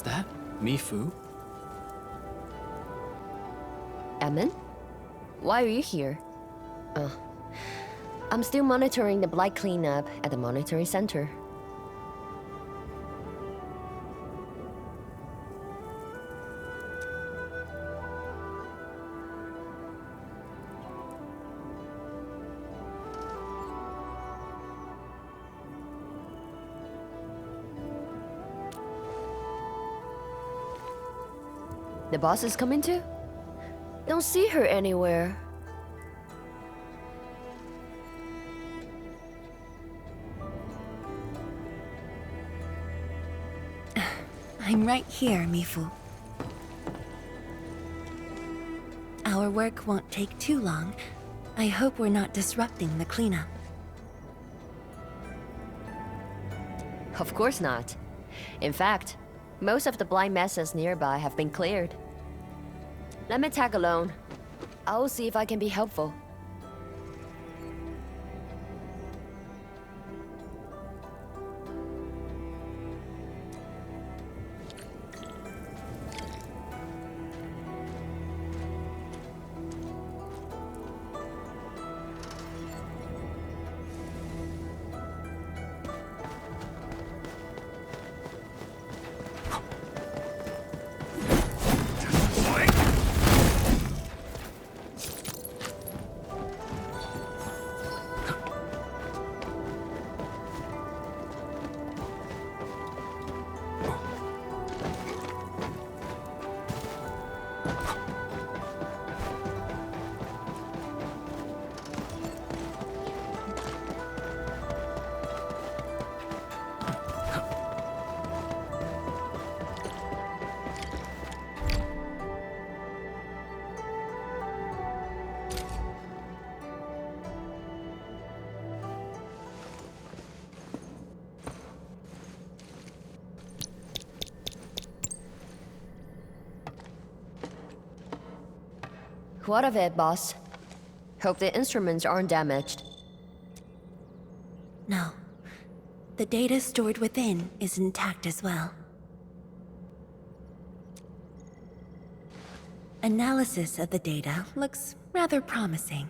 Is that Mifu? Emin? Why are you here? I'm still monitoring the blight cleanup at the monitoring center. The boss is coming too? Don't see her anywhere. I'm right here, Mifu. Our work won't take too long. I hope we're not disrupting the cleanup. Of course not. In fact, most of the blind messes nearby have been cleared. Let me tag along. I'll see if I can be helpful. What of it, boss? Hope the instruments aren't damaged. No. The data stored within is intact as well. Analysis of the data looks rather promising.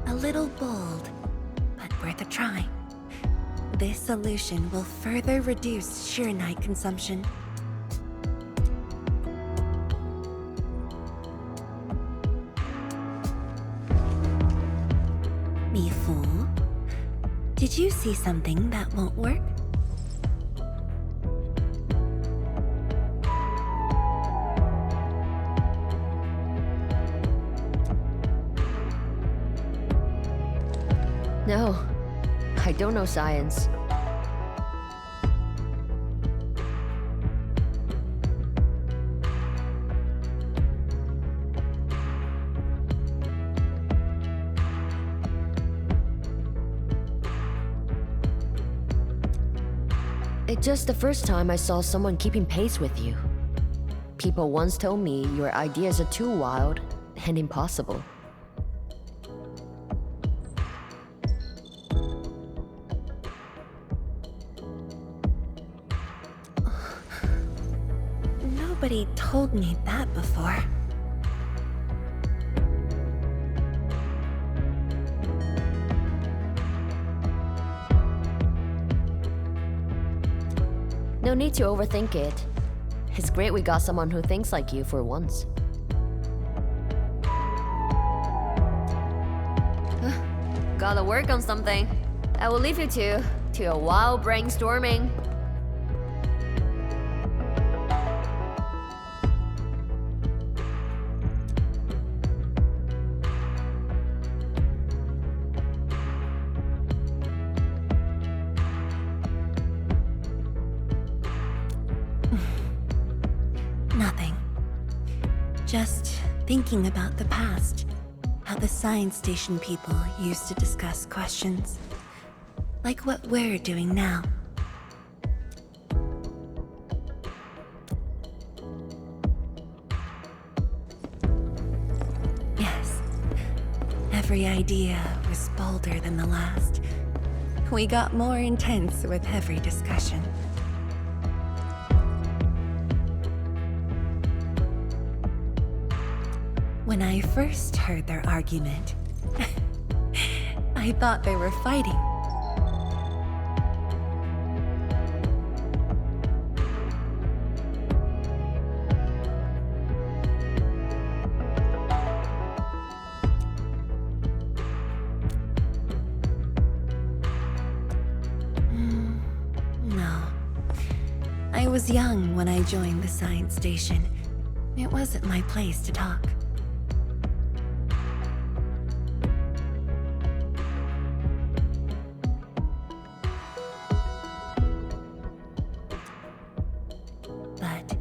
A little bold, but worth a try. This solution will further reduce sheer night consumption. Mifu, did you see something that won't work? No, I don't know science. It's just the first time I saw someone keeping pace with you. People once told me your ideas are too wild and impossible. Nobody told me that before. No need to overthink it. It's great we got someone who thinks like you for once. Gotta work on something. I will leave you to a wild brainstorming. Nothing. Just thinking about the past. How the science station people used to discuss questions. Like what we're doing now. Every idea was bolder than the last. We got more intense with every discussion. When I first heard their argument, I thought they were fighting. No. I was young when I joined the science station. It wasn't my place to talk. But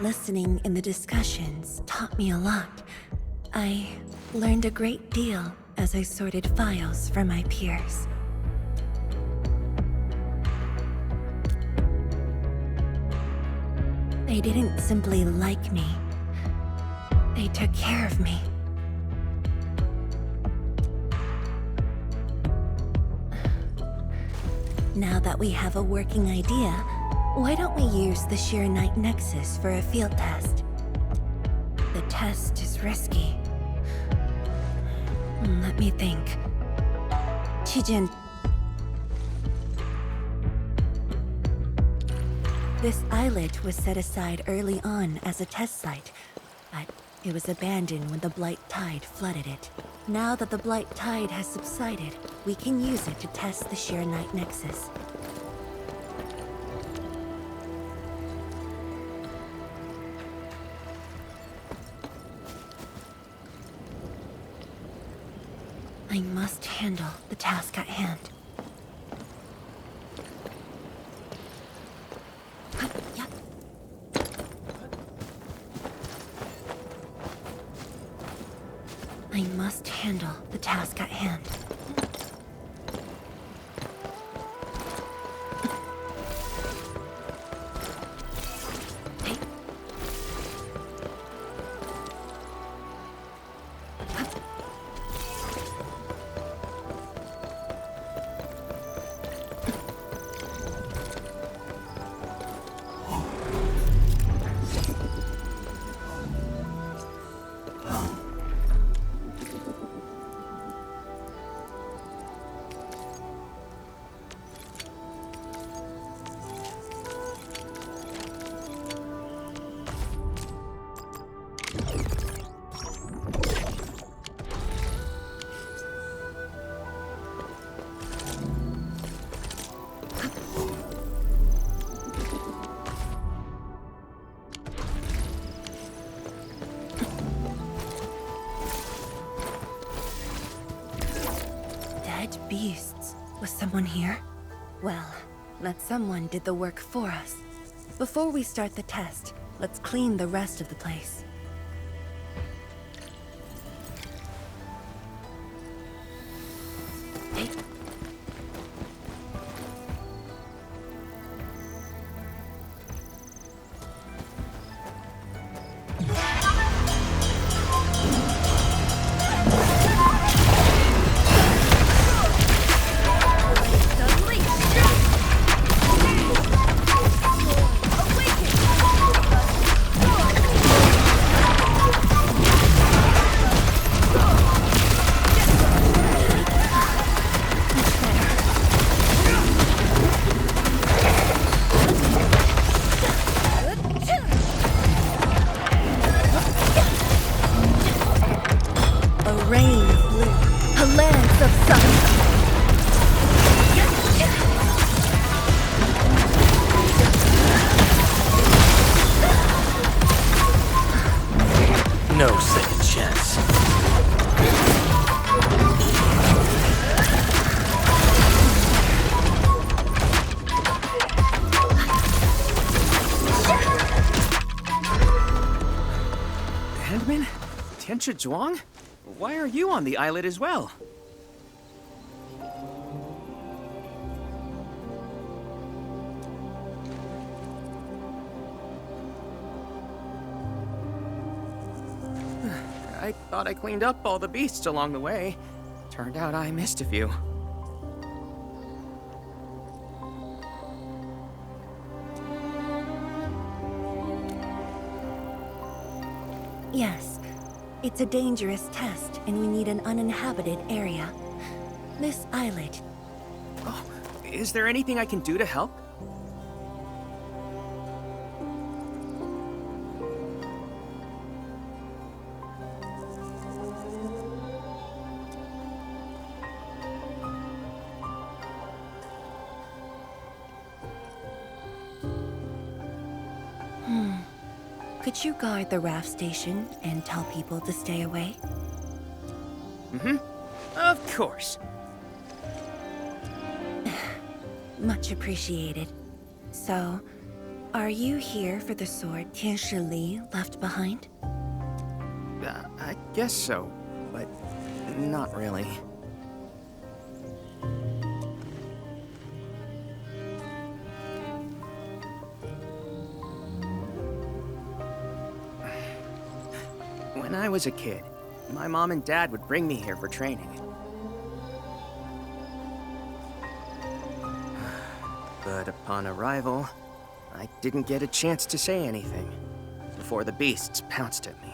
listening in the discussions taught me a lot. I learned a great deal as I sorted files for my peers. They didn't simply like me. They took care of me. Now that we have a working idea, why don't we use the Arknight Nexus for a field test? The test is risky. Let me think. Chijin. This islet was set aside early on as a test site, but it was abandoned when the Blight Tide flooded it. Now that the Blight Tide has subsided, we can use it to test the Arknight Nexus. I must handle the task at hand. I must handle the task at hand. Beasts. Was someone here? Well, that someone did the work for us. Before we start the test, let's clean the rest of the place. Hey. No second chance. Handman? Tianchi Zhuang? Why are you on the islet as well? I thought I cleaned up all the beasts along the way. Turned out I missed a few. Yes, it's a dangerous test, and we need an uninhabited area. This islet. Oh, is there anything I can do to help? Could you guard the raft station and tell people to stay away? Of course. Much appreciated. So, are you here for the sword Tianshi Li left behind? I guess so, but not really. When I was a kid, my mom and dad would bring me here for training. But upon arrival, I didn't get a chance to say anything before the beasts pounced at me.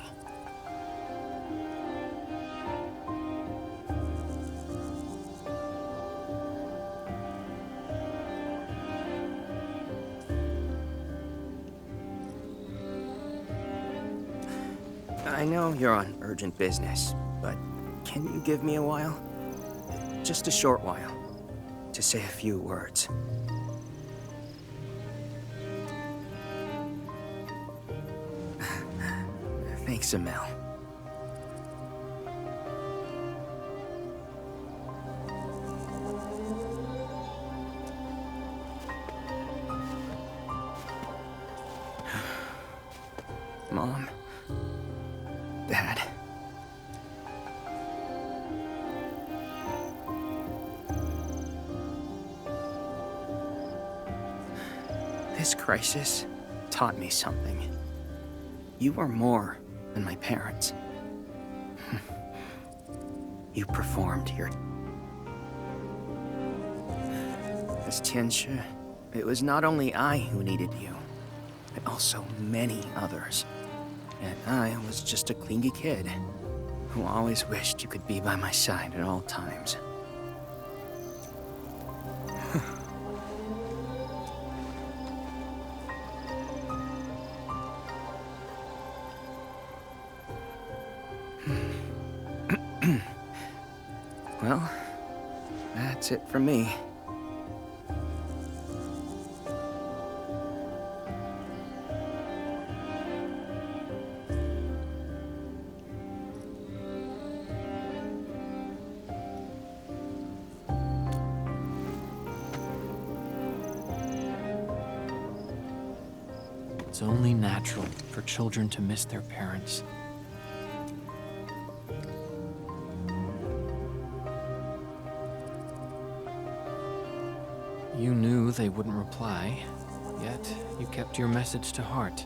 I know you're on urgent business, but can you give me a while? Just a short while, to say a few words. Thanks, Amel. Mom. Dad. This crisis taught me something. You are more than my parents. You performed your... As Tianshi, it was not only I who needed you, but also many others. And I was just a clingy kid who always wished you could be by my side at all times. Well, that's it from me. It's only natural for children to miss their parents. You knew they wouldn't reply, yet you kept your message to heart.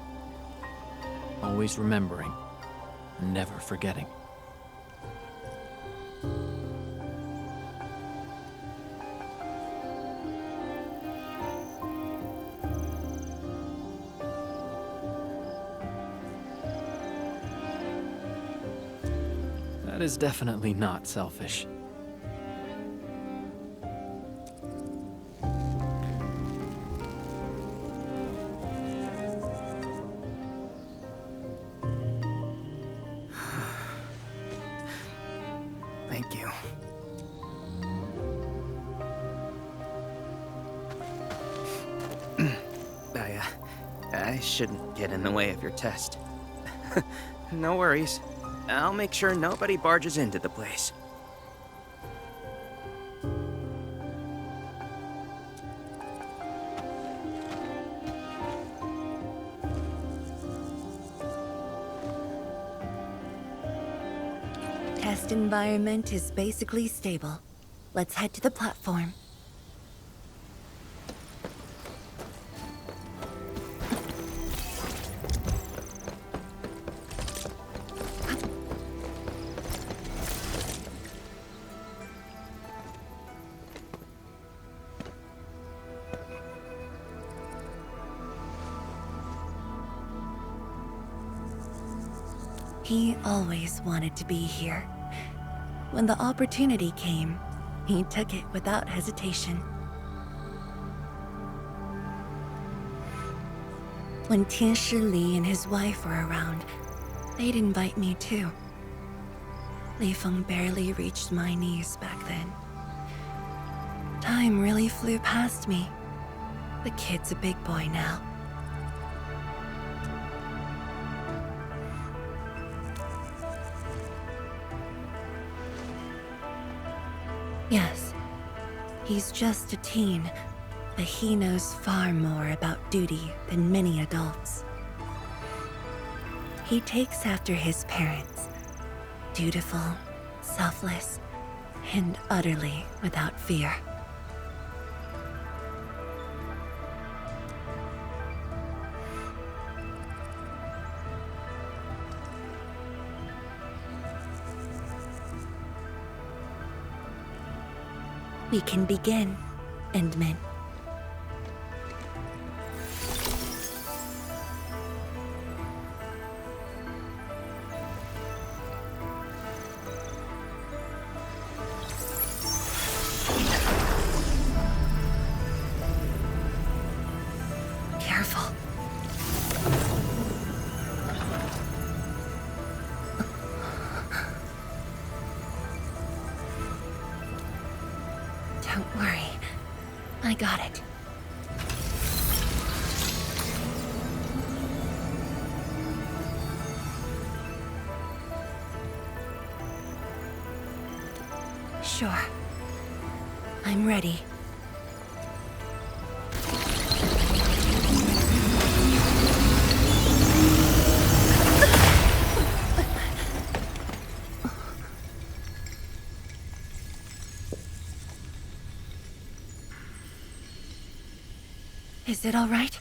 Always remembering, never forgetting. That is definitely not selfish. Thank you. I shouldn't get in the way of your test. No worries. I'll make sure nobody barges into the place. Test environment is basically stable. Let's head to the platform. He always wanted to be here. When the opportunity came, he took it without hesitation. When Tianshi Li and his wife were around, they'd invite me too. Li Feng barely reached my knees back then. Time really flew past me. The kid's a big boy now. Yes, he's just a teen, but he knows far more about duty than many adults. He takes after his parents, dutiful, selfless, and utterly without fear. We can begin, Endman. Careful. Don't worry. I got it. Sure. I'm ready. Is it all right?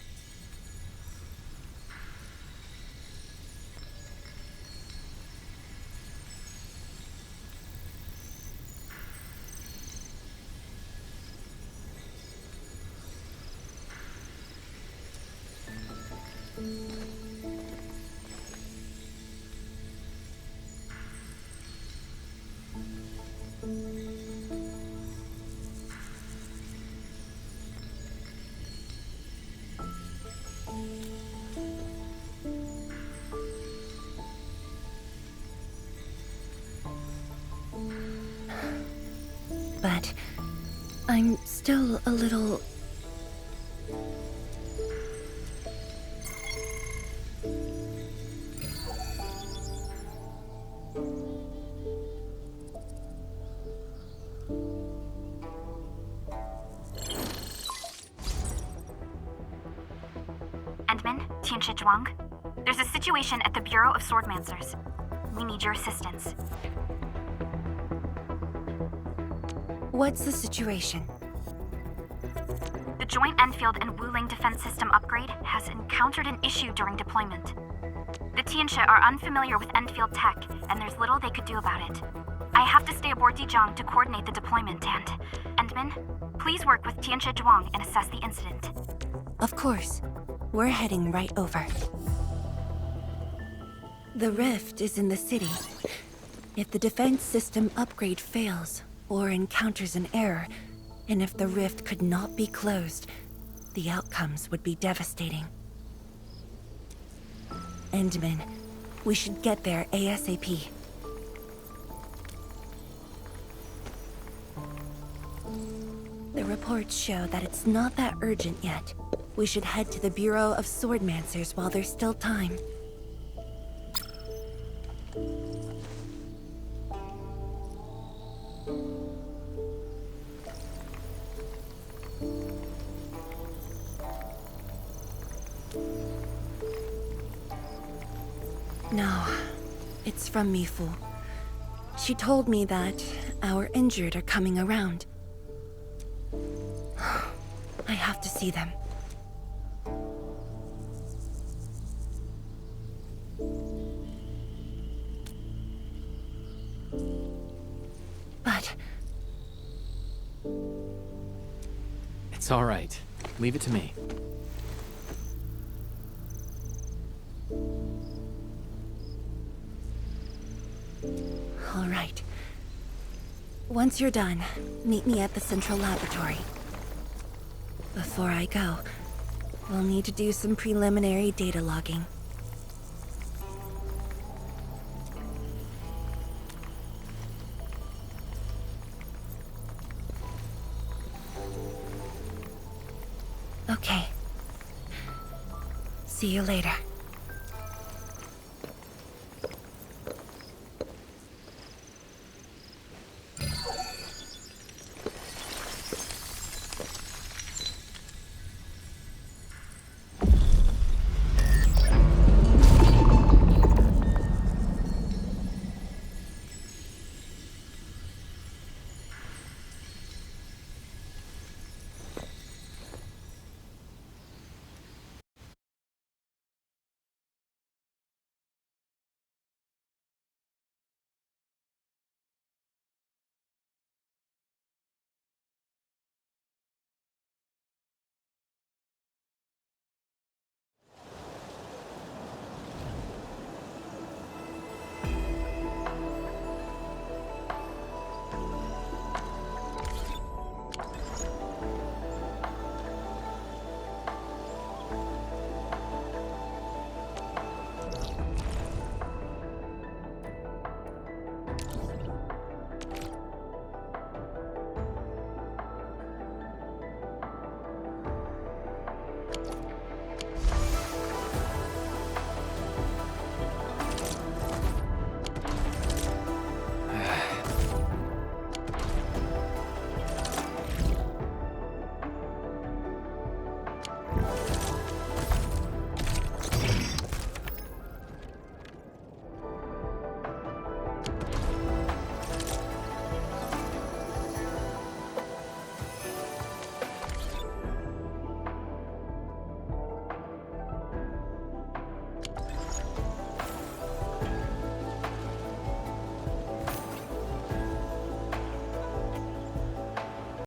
But I'm still a little... Endman, Tianshi Zhuang. There's a situation at the Bureau of Swordmancers. We need your assistance. What's the situation? The joint Endfield and Wuling defense system upgrade has encountered an issue during deployment. The Tianshi are unfamiliar with Endfield tech, and there's little they could do about it. I have to stay aboard Dijiang to coordinate the deployment and... Endman, please work with Tianshi Zhuang and assess the incident. Of course. We're heading right over. The rift is in the city. If the defense system upgrade fails, or encounters an error, and if the rift could not be closed, the outcomes would be devastating. Endman, we should get there ASAP. The reports show that it's not that urgent yet. We should head to the Bureau of Swordmancers while there's still time. No, it's from Mifu. She told me that our injured are coming around. I have to see them. But... It's all right. Leave it to me. Once you're done, meet me at the central laboratory. Before I go, we'll need to do some preliminary data logging. Okay. See you later.